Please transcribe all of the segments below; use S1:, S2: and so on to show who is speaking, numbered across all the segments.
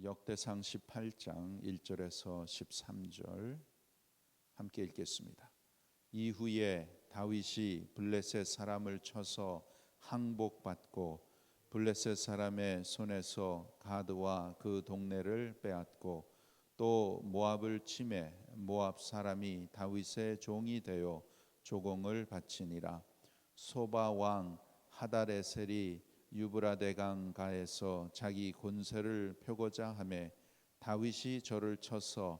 S1: 역대상 18장 1절에서 13절 함께 읽겠습니다. 이후에 다윗이 블레셋 사람을 쳐서 항복받고 블레셋 사람의 손에서 가드와 그 동네를 빼앗고 또 모압을 치매 모압 사람이 다윗의 종이 되어 조공을 바치니라. 소바 왕 하닷에셀이 유브라데강 가에서 자기 권세를 펴고자 하매 다윗이 저를 쳐서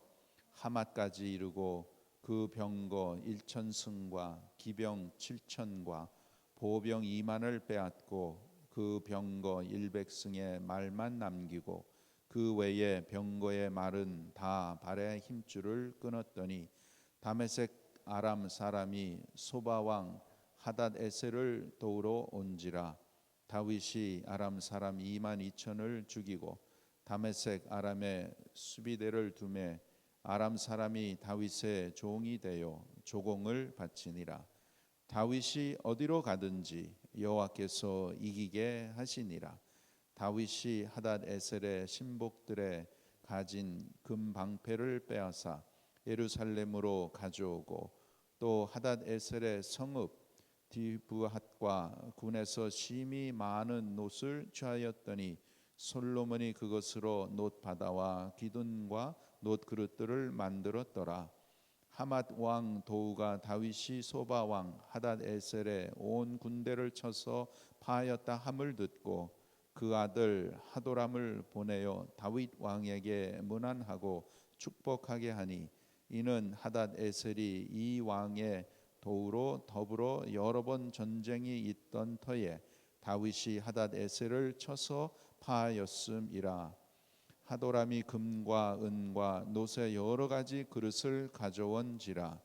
S1: 하맛까지 이르고 그 병거 1,000승과 기병 7,000과 보병 2만을 빼앗고 그 병거 100승의 말만 남기고 그 외에 병거의 말은 다 발의 힘줄을 끊었더니 다메섹 아람 사람이 소바 왕 하닷에셀을 도우러 온지라. 다윗이 아람 사람 2만 2천을 죽이고 다메섹 아람의 수비대를 두매 아람 사람이 다윗의 종이 되어 조공을 바치니라. 다윗이 어디로 가든지 여호와께서 이기게 하시니라. 다윗이 하닷에셀의 신복들의 가진 금 방패를 빼앗아 예루살렘으로 가져오고 또 하닷에셀의 성읍 디브핫과 군에서 심히 많은 놋을 취하였더니 솔로몬이 그것으로 놋바다와 기둥과 놋 그릇들을 만들었더라. 하맛 왕 도우가 다윗이 소바 왕 하닷에셀의 온 군대를 쳐서 파하였다 함을 듣고 그 아들 하도람을 보내어 다윗 왕에게 문안하고 축복하게 하니 이는 하닷에셀이 이 왕의 도우로 더불어 여러 번 전쟁이 있던 터에 다윗이 하닷에셀을 쳐서 파하였음이라. 하도람이 금과 은과 놋의 여러 가지 그릇을 가져온지라.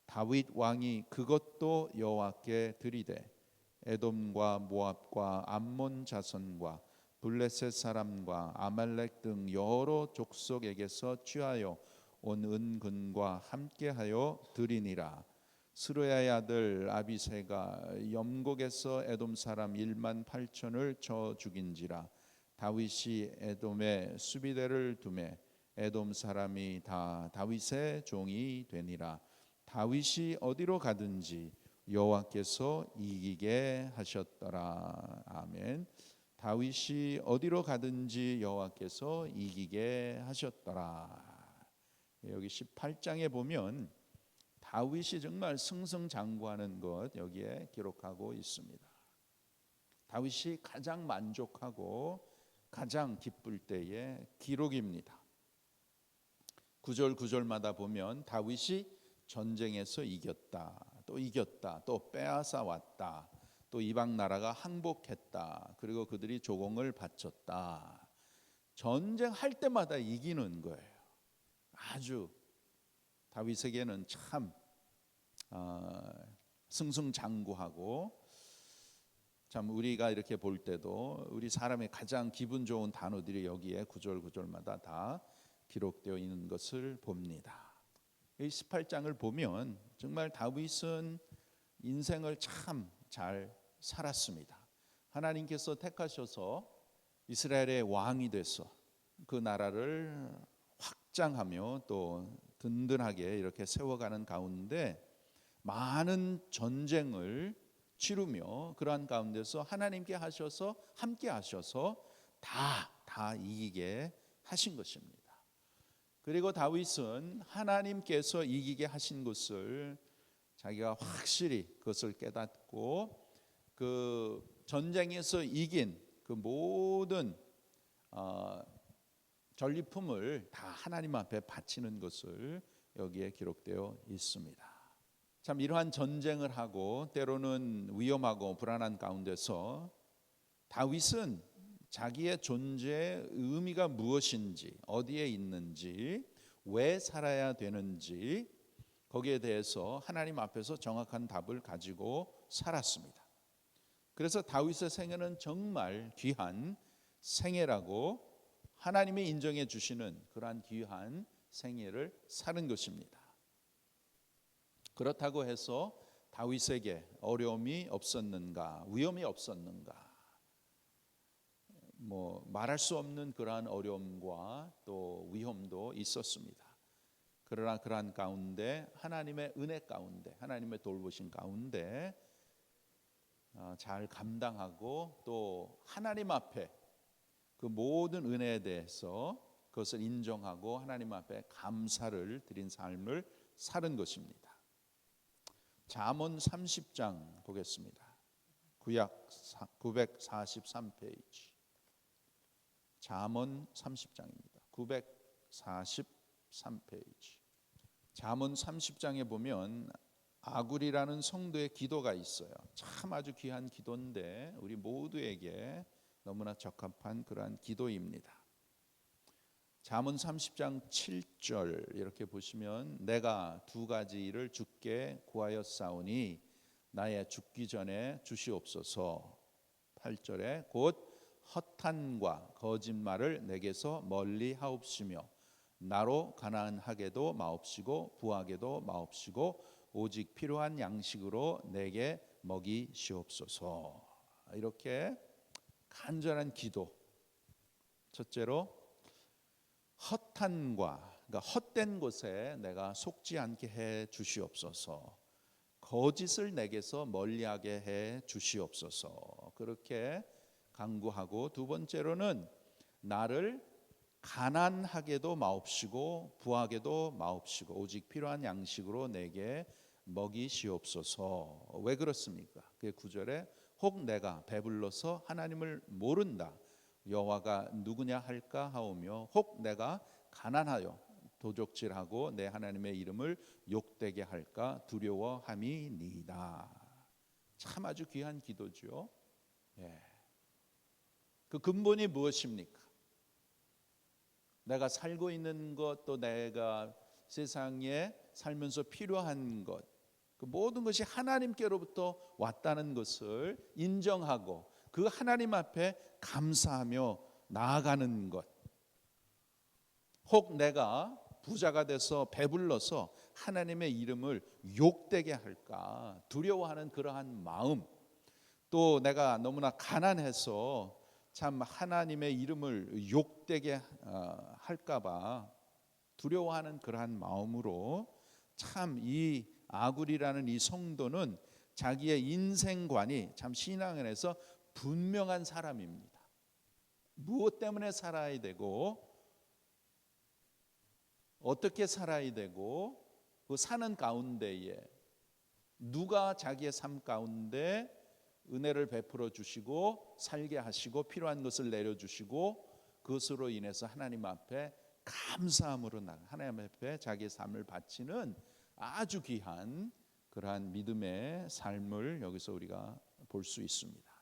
S1: 다윗 왕이 그것도 여호와께 드리되 에돔과 모압과 암몬 자손과 블레셋 사람과 아말렉 등 여러 족속에게서 취하여 온 은근과 함께하여 드리니라. 스루야의 아들 아비새가 염곡에서 에돔 사람 1만 8천을 쳐 죽인지라. 다윗이 에돔의 수비대를 두매 에돔 사람이 다 다윗의 종이 되니라. 다윗이 어디로 가든지 여호와께서 이기게 하셨더라. 아멘. 다윗이 어디로 가든지 여호와께서 이기게 하셨더라. 여기 18장에 보면 다윗이 정말 승승장구하는 것 여기에 기록하고 있습니다. 다윗이 가장 만족하고 가장 기쁠 때의 기록입니다. 구절 구절마다 보면 다윗이 전쟁에서 이겼다, 또 이겼다, 또 빼앗아 왔다, 또 이방 나라가 항복했다, 그리고 그들이 조공을 바쳤다. 전쟁할 때마다 이기는 거예요. 아주 다윗에게는 참 승승장구하고, 참 우리가 이렇게 볼 때도 우리 사람의 가장 기분 좋은 단어들이 여기에 구절 구절마다 다 기록되어 있는 것을 봅니다. 이 18장을 보면 정말 다윗은 인생을 참 잘 살았습니다. 하나님께서 택하셔서 이스라엘의 왕이 돼서 그 나라를 확장하며 또 든든하게 이렇게 세워가는 가운데 많은 전쟁을 치르며 그러한 가운데서 하나님께 하셔서 함께 하셔서 다 이기게 하신 것입니다. 그리고 다윗은 하나님께서 이기게 하신 것을 자기가 확실히 그것을 깨닫고 그 전쟁에서 이긴 그 모든 전리품을 다 하나님 앞에 바치는 것을 여기에 기록되어 있습니다. 참 이러한 전쟁을 하고 때로는 위험하고 불안한 가운데서 다윗은 자기의 존재의 의미가 무엇인지, 어디에 있는지, 왜 살아야 되는지 거기에 대해서 하나님 앞에서 정확한 답을 가지고 살았습니다. 그래서 다윗의 생애는 정말 귀한 생애라고 하나님이 인정해 주시는 그러한 귀한 생애를 사는 것입니다. 그렇다고 해서 다윗에게 어려움이 없었는가, 위험이 없었는가? 뭐 말할 수 없는 그러한 어려움과 또 위험도 있었습니다. 그러나 그러한 가운데 하나님의 은혜 가운데 하나님의 돌보신 가운데 잘 감당하고 또 하나님 앞에 그 모든 은혜에 대해서 그것을 인정하고 하나님 앞에 감사를 드린 삶을 사는 것입니다. 잠언 30장 보겠습니다. 구약 943페이지. 잠언 30장입니다. 943페이지. 잠언 30장에 보면 아굴이라는 성도의 기도가 있어요. 참 아주 귀한 기도인데 우리 모두에게 너무나 적합한 그러한 기도입니다. 잠언 30장 7절 이렇게 보시면 내가 두 가지 일을 주께 구하였사오니 나의 죽기 전에 주시옵소서. 8절에 곧 허탄과 거짓말을 내게서 멀리 하옵시며 나로 가난하게도 마옵시고 부하게도 마옵시고 오직 필요한 양식으로 내게 먹이시옵소서. 이렇게 간절한 기도. 첫째로 허탄과 그러니까 헛된 곳에 내가 속지 않게 해 주시옵소서. 거짓을 내게서 멀리하게 해 주시옵소서. 그렇게 간구하고 두 번째로는 나를 가난하게도 마옵시고 부하게도 마옵시고 오직 필요한 양식으로 내게 먹이시옵소서. 왜 그렇습니까? 그 9절에 혹 내가 배불러서 하나님을 모른다 여호와가 누구냐 할까 하오며 혹 내가 가난하여 도적질하고 내 하나님의 이름을 욕되게 할까 두려워함이니이다. 참 아주 귀한 기도죠. 예. 그 근본이 무엇입니까? 내가 살고 있는 것 또 내가 세상에 살면서 필요한 것 그 모든 것이 하나님께로부터 왔다는 것을 인정하고 그 하나님 앞에 감사하며 나아가는 것. 혹 내가 부자가 돼서 배불러서 하나님의 이름을 욕되게 할까 두려워하는 그러한 마음, 또 내가 너무나 가난해서 참 하나님의 이름을 욕되게 할까봐 두려워하는 그러한 마음으로 참 이 아굴이라는 이 성도는 자기의 인생관이 참 신앙 안에서 분명한 사람입니다. 무엇 때문에 살아야 되고 어떻게 살아야 되고 그 사는 가운데에 누가 자기의 삶 가운데 은혜를 베풀어 주시고 살게 하시고 필요한 것을 내려주시고 그것으로 인해서 하나님 앞에 감사함으로 나가 하나님 앞에 자기의 삶을 바치는 아주 귀한 그러한 믿음의 삶을 여기서 우리가 볼 수 있습니다.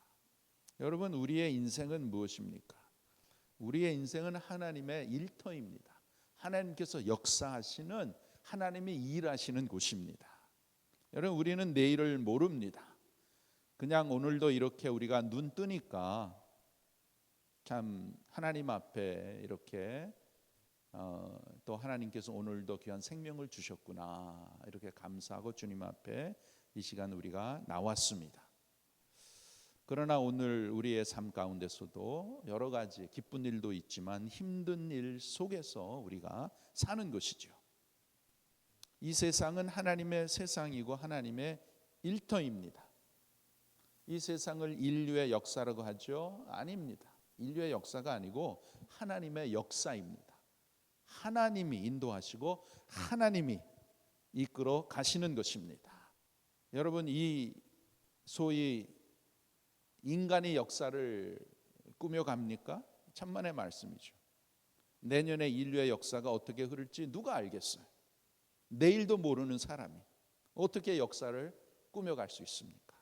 S1: 여러분 우리의 인생은 무엇입니까? 우리의 인생은 하나님의 일터입니다. 하나님께서 역사하시는 하나님이 일하시는 곳입니다. 여러분 우리는 내일을 모릅니다. 그냥 오늘도 이렇게 우리가 눈 뜨니까 참 하나님 앞에 이렇게 또 하나님께서 오늘도 귀한 생명을 주셨구나 이렇게 감사하고 주님 앞에 이 시간 우리가 나왔습니다. 그러나 오늘 우리의 삶 가운데서도 여러 가지 기쁜 일도 있지만 힘든 일 속에서 우리가 사는 것이죠. 이 세상은 하나님의 세상이고 하나님의 일터입니다. 이 세상을 인류의 역사라고 하죠? 아닙니다. 인류의 역사가 아니고 하나님의 역사입니다. 하나님이 인도하시고 하나님이 이끌어 가시는 것입니다. 여러분 이 소위 인간의 역사를 꾸며갑니까? 천만의 말씀이죠. 내년에 인류의 역사가 어떻게 흐를지 누가 알겠어요? 내일도 모르는 사람이 어떻게 역사를 꾸며갈 수 있습니까?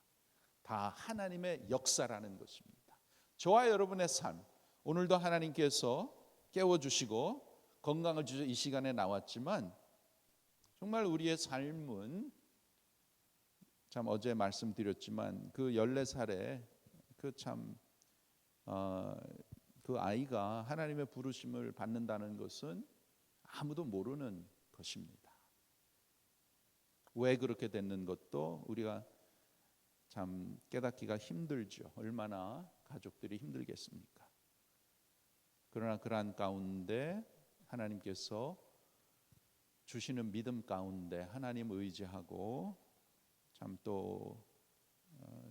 S1: 다 하나님의 역사라는 것입니다. 저와 여러분의 삶 오늘도 하나님께서 깨워주시고 건강을 주셔 이 시간에 나왔지만 정말 우리의 삶은 참 어제 말씀드렸지만 그 14살에 그 아이가 하나님의 부르심을 받는다는 것은 아무도 모르는 것입니다. 왜 그렇게 됐는 것도 우리가 참 깨닫기가 힘들죠. 얼마나 가족들이 힘들겠습니까? 그러나 그러한 가운데 하나님께서 주시는 믿음 가운데 하나님 의지하고 참 또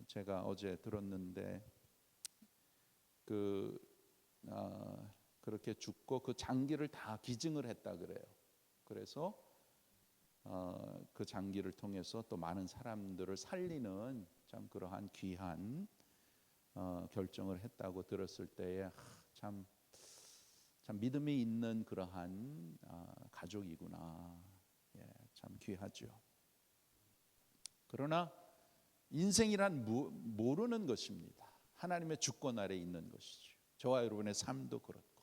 S1: 제가 어제 들었는데 그렇게 죽고 그 장기를 다 기증을 했다 그래요. 그래서 그 장기를 통해서 또 많은 사람들을 살리는 참 그러한 귀한 결정을 했다고 들었을 때에 참 믿음이 있는 그러한 가족이구나. 예, 참 귀하죠. 그러나 인생이란 모르는 것입니다. 하나님의 주권 아래 있는 것이죠. 저와 여러분의 삶도 그렇고.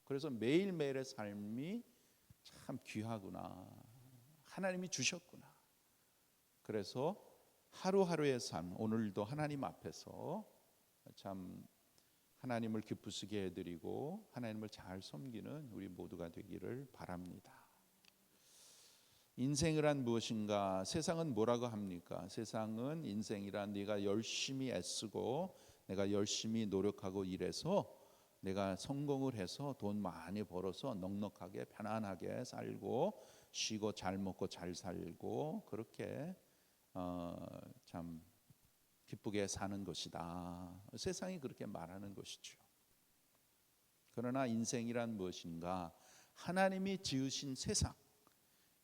S1: 그래서 매일매일의 삶이 참 귀하구나. 하나님이 주셨구나. 그래서 하루하루의 삶, 오늘도 하나님 앞에서 참 하나님을 기쁘시게 해드리고 하나님을 잘 섬기는 우리 모두가 되기를 바랍니다. 인생이란 무엇인가? 세상은 뭐라고 합니까? 세상은 인생이란 네가 열심히 애쓰고 내가 열심히 노력하고 일해서 내가 성공을 해서 돈 많이 벌어서 넉넉하게 편안하게 살고 쉬고 잘 먹고 잘 살고 그렇게 참 기쁘게 사는 것이다. 세상이 그렇게 말하는 것이죠. 그러나 인생이란 무엇인가? 하나님이 지으신 세상,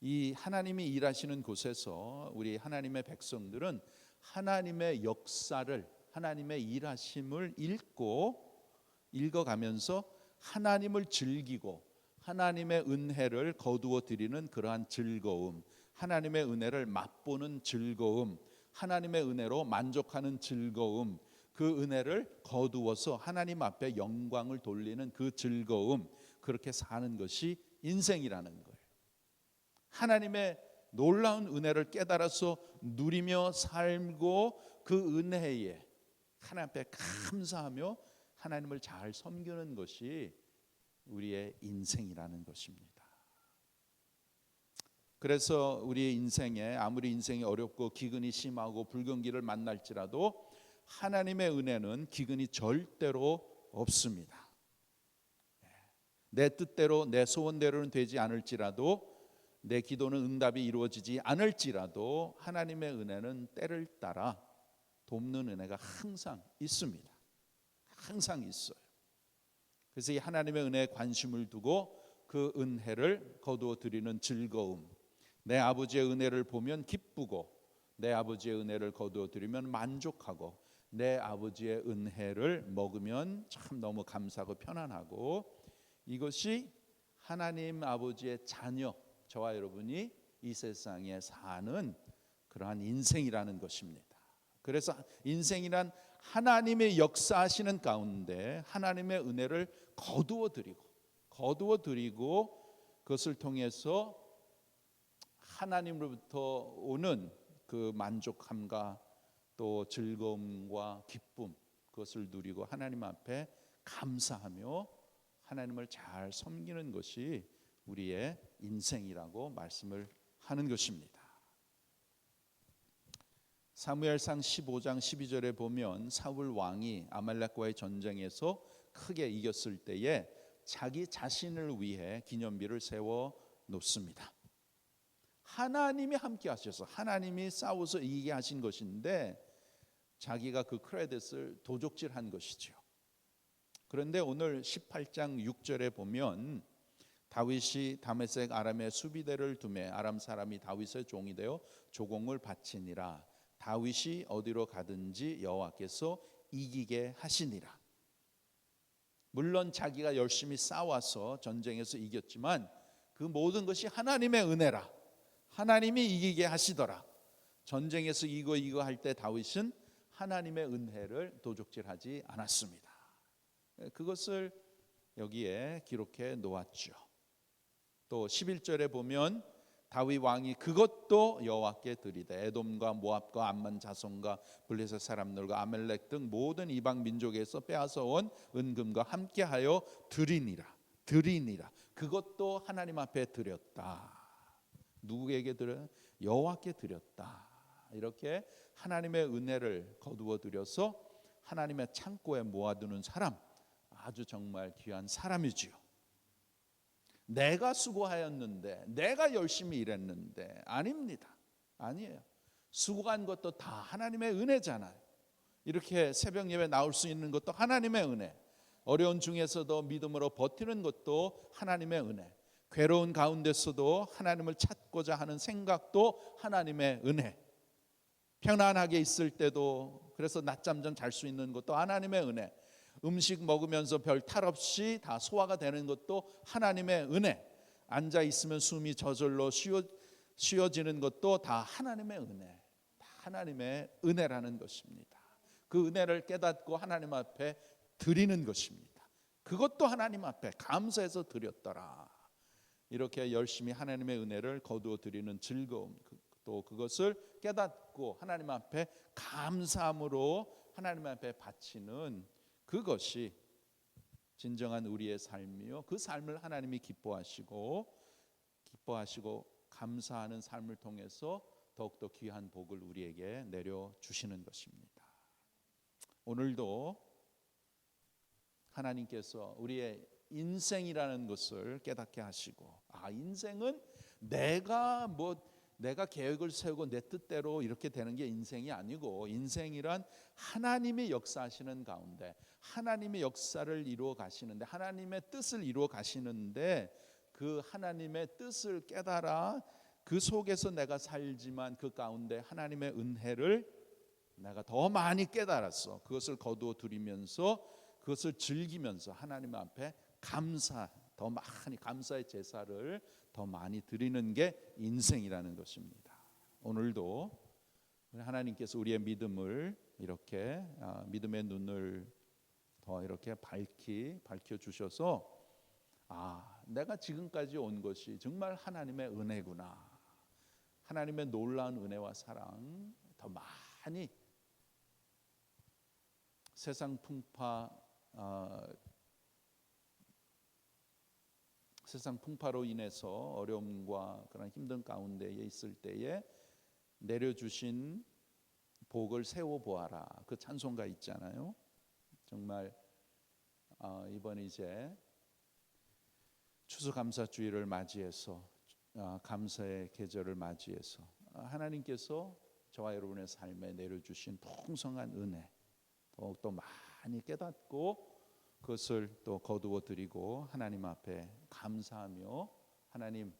S1: 이 하나님이 일하시는 곳에서 우리 하나님의 백성들은 하나님의 역사를, 하나님의 일하심을 읽어가면서 하나님을 즐기고 하나님의 은혜를 거두어 드리는 그러한 즐거움, 하나님의 은혜를 맛보는 즐거움, 하나님의 은혜로 만족하는 즐거움, 그 은혜를 거두어서 하나님 앞에 영광을 돌리는 그 즐거움, 그렇게 사는 것이 인생이라는 거예요. 하나님의 놀라운 은혜를 깨달아서 누리며 살고 그 은혜에 하나님 앞에 감사하며 하나님을 잘 섬기는 것이 우리의 인생이라는 것입니다. 그래서 우리의 인생에 아무리 인생이 어렵고 기근이 심하고 불경기를 만날지라도 하나님의 은혜는 기근이 절대로 없습니다. 내 뜻대로 내 소원대로는 되지 않을지라도 내 기도는 응답이 이루어지지 않을지라도 하나님의 은혜는 때를 따라 돕는 은혜가 항상 있습니다. 항상 있어요. 그래서 이 하나님의 은혜에 관심을 두고 그 은혜를 거두어 드리는 즐거움, 내 아버지의 은혜를 보면 기쁘고 내 아버지의 은혜를 거두어 드리면 만족하고 내 아버지의 은혜를 먹으면 참 너무 감사하고 편안하고, 이것이 하나님 아버지의 자녀 저와 여러분이 이 세상에 사는 그러한 인생이라는 것입니다. 그래서 인생이란 하나님의 역사하시는 가운데 하나님의 은혜를 거두어 드리고 그것을 통해서 하나님으로부터 오는 그 만족함과 또 즐거움과 기쁨, 그것을 누리고 하나님 앞에 감사하며 하나님을 잘 섬기는 것이 우리의 인생이라고 말씀을 하는 것입니다. 사무엘상 15장 12절에 보면 사울 왕이 아말렉과의 전쟁에서 크게 이겼을 때에 자기 자신을 위해 기념비를 세워 놓습니다. 하나님이 함께 하셔서 하나님이 싸워서 이기게 하신 것인데 자기가 그 크레딧을 도적질한 것이죠. 그런데 오늘 18장 6절에 보면 다윗이 다메섹 아람의 수비대를 두매 아람 사람이 다윗의 종이 되어 조공을 바치니라. 다윗이 어디로 가든지 여호와께서 이기게 하시니라. 물론 자기가 열심히 싸워서 전쟁에서 이겼지만 그 모든 것이 하나님의 은혜라. 하나님이 이기게 하시더라. 전쟁에서 이거 할 때 다윗은 하나님의 은혜를 도적질하지 않았습니다. 그것을 여기에 기록해 놓았죠. 또 11절에 보면 다윗 왕이 그것도 여호와께 드리되 에돔과 모압과 암몬 자손과 블레셋 사람들과 아멜렉 등 모든 이방 민족에서 빼앗아 온 은금과 함께하여 드리니라. 그것도 하나님 앞에 드렸다. 누구에게 드려? 여호와께 드렸다. 이렇게 하나님의 은혜를 거두어 들여서 하나님의 창고에 모아두는 사람, 아주 정말 귀한 사람이지요. 내가 수고하였는데, 내가 열심히 일했는데, 아닙니다. 아니에요. 수고한 것도 다 하나님의 은혜잖아요. 이렇게 새벽 예배 나올 수 있는 것도 하나님의 은혜, 어려운 중에서도 믿음으로 버티는 것도 하나님의 은혜, 괴로운 가운데서도 하나님을 찾고자 하는 생각도 하나님의 은혜, 편안하게 있을 때도 그래서 낮잠 좀 잘 수 있는 것도 하나님의 은혜, 음식 먹으면서 별 탈 없이 다 소화가 되는 것도 하나님의 은혜, 앉아 있으면 숨이 저절로 쉬어지는 것도 다 하나님의 은혜, 다 하나님의 은혜라는 것입니다. 그 은혜를 깨닫고 하나님 앞에 드리는 것입니다. 그것도 하나님 앞에 감사해서 드렸더라. 이렇게 열심히 하나님의 은혜를 거두어 드리는 즐거움, 또 그것을 깨닫고 하나님 앞에 감사함으로 하나님 앞에 바치는 그것이 진정한 우리의 삶이요, 그 삶을 하나님이 기뻐하시고 감사하는 삶을 통해서 더욱더 귀한 복을 우리에게 내려주시는 것입니다. 오늘도 하나님께서 우리의 인생이라는 것을 깨닫게 하시고, 인생은 내가 계획을 세우고 내 뜻대로 이렇게 되는 게 인생이 아니고, 인생이란 하나님이 역사하시는 가운데 하나님의 역사를 이루어 가시는데, 하나님의 뜻을 이루어 가시는데, 그 하나님의 뜻을 깨달아 그 속에서 내가 살지만 그 가운데 하나님의 은혜를 내가 더 많이 깨달았어. 그것을 거두어 드리면서 그것을 즐기면서 하나님 앞에 더 많이 감사의 제사를 더 많이 드리는 게 인생이라는 것입니다. 오늘도 하나님께서 우리의 믿음을 이렇게 믿음의 눈을 더 이렇게 밝혀 주셔서, 내가 지금까지 온 것이 정말 하나님의 은혜구나, 하나님의 놀라운 은혜와 사랑 더 많이 세상 풍파로 인해서 어려움과 그런 힘든 가운데에 있을 때에 내려주신 복을 세워보아라, 그 찬송가 있잖아요. 정말 이번 이제 추수감사주의를 맞이해서 감사의 계절을 맞이해서 하나님께서 저와 여러분의 삶에 내려주신 풍성한 은혜 더욱더 많이 깨닫고 그것을 또 거두어 드리고 하나님 앞에 감사하며 하나님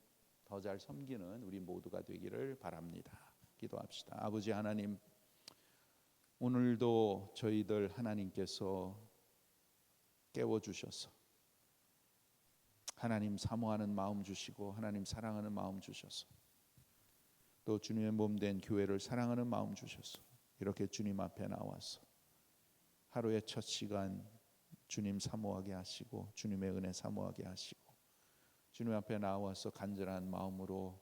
S1: 더 잘 섬기는 우리 모두가 되기를 바랍니다. 기도합시다. 아버지 하나님, 오늘도 저희들 하나님께서 깨워주셔서 하나님 사모하는 마음 주시고 하나님 사랑하는 마음 주셔서 또 주님의 몸된 교회를 사랑하는 마음 주셔서 이렇게 주님 앞에 나와서 하루의 첫 시간 주님 사모하게 하시고 주님의 은혜 사모하게 하시고 주님 앞에 나와서 간절한 마음으로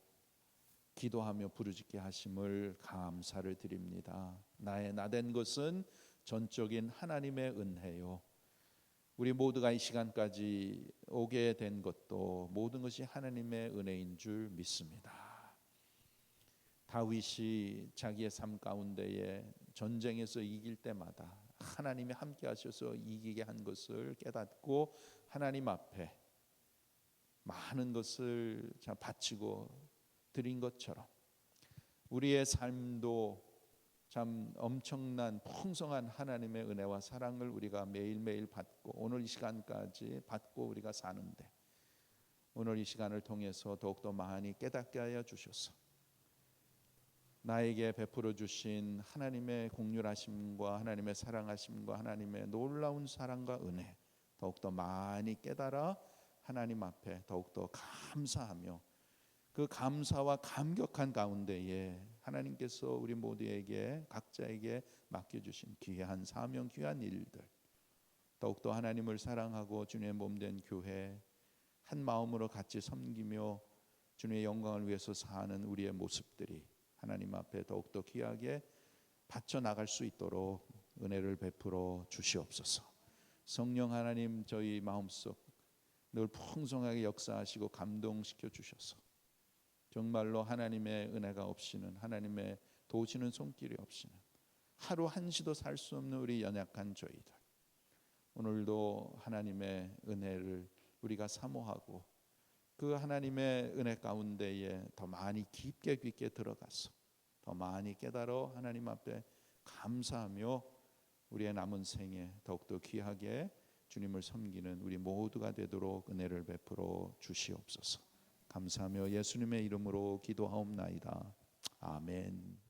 S1: 기도하며 부르짖게 하심을 감사를 드립니다. 나의 나된 것은 전적인 하나님의 은혜요, 우리 모두가 이 시간까지 오게 된 것도 모든 것이 하나님의 은혜인 줄 믿습니다. 다윗이 자기의 삶 가운데에 전쟁에서 이길 때마다 하나님이 함께 하셔서 이기게 한 것을 깨닫고 하나님 앞에 많은 것을 바치고 드린 것처럼 우리의 삶도 참 엄청난 풍성한 하나님의 은혜와 사랑을 우리가 매일매일 받고 오늘 이 시간까지 받고 우리가 사는데, 오늘 이 시간을 통해서 더욱더 많이 깨닫게 하여 주셔서 나에게 베풀어 주신 하나님의 공률하심과 하나님의 사랑하심과 하나님의 놀라운 사랑과 은혜 더욱더 많이 깨달아 하나님 앞에 더욱더 감사하며 그 감사와 감격한 가운데에 하나님께서 우리 모두에게 각자에게 맡겨주신 귀한 사명, 귀한 일들, 더욱더 하나님을 사랑하고 주님의 몸된 교회 한 마음으로 같이 섬기며 주님의 영광을 위해서 사는 우리의 모습들이 하나님 앞에 더욱더 귀하게 바쳐 나갈 수 있도록 은혜를 베풀어 주시옵소서. 성령 하나님, 저희 마음속 늘 풍성하게 역사하시고 감동시켜 주셔서 정말로 하나님의 은혜가 없이는, 하나님의 도우시는 손길이 없이는 하루 한시도 살 수 없는 우리 연약한 저희들, 오늘도 하나님의 은혜를 우리가 사모하고 그 하나님의 은혜 가운데에 더 많이 깊게 들어가서 더 많이 깨달아 하나님 앞에 감사하며 우리의 남은 생에 더욱더 귀하게 주님을 섬기는 우리 모두가 되도록 은혜를 베풀어 주시옵소서. 감사하며 예수님의 이름으로 기도하옵나이다. 아멘.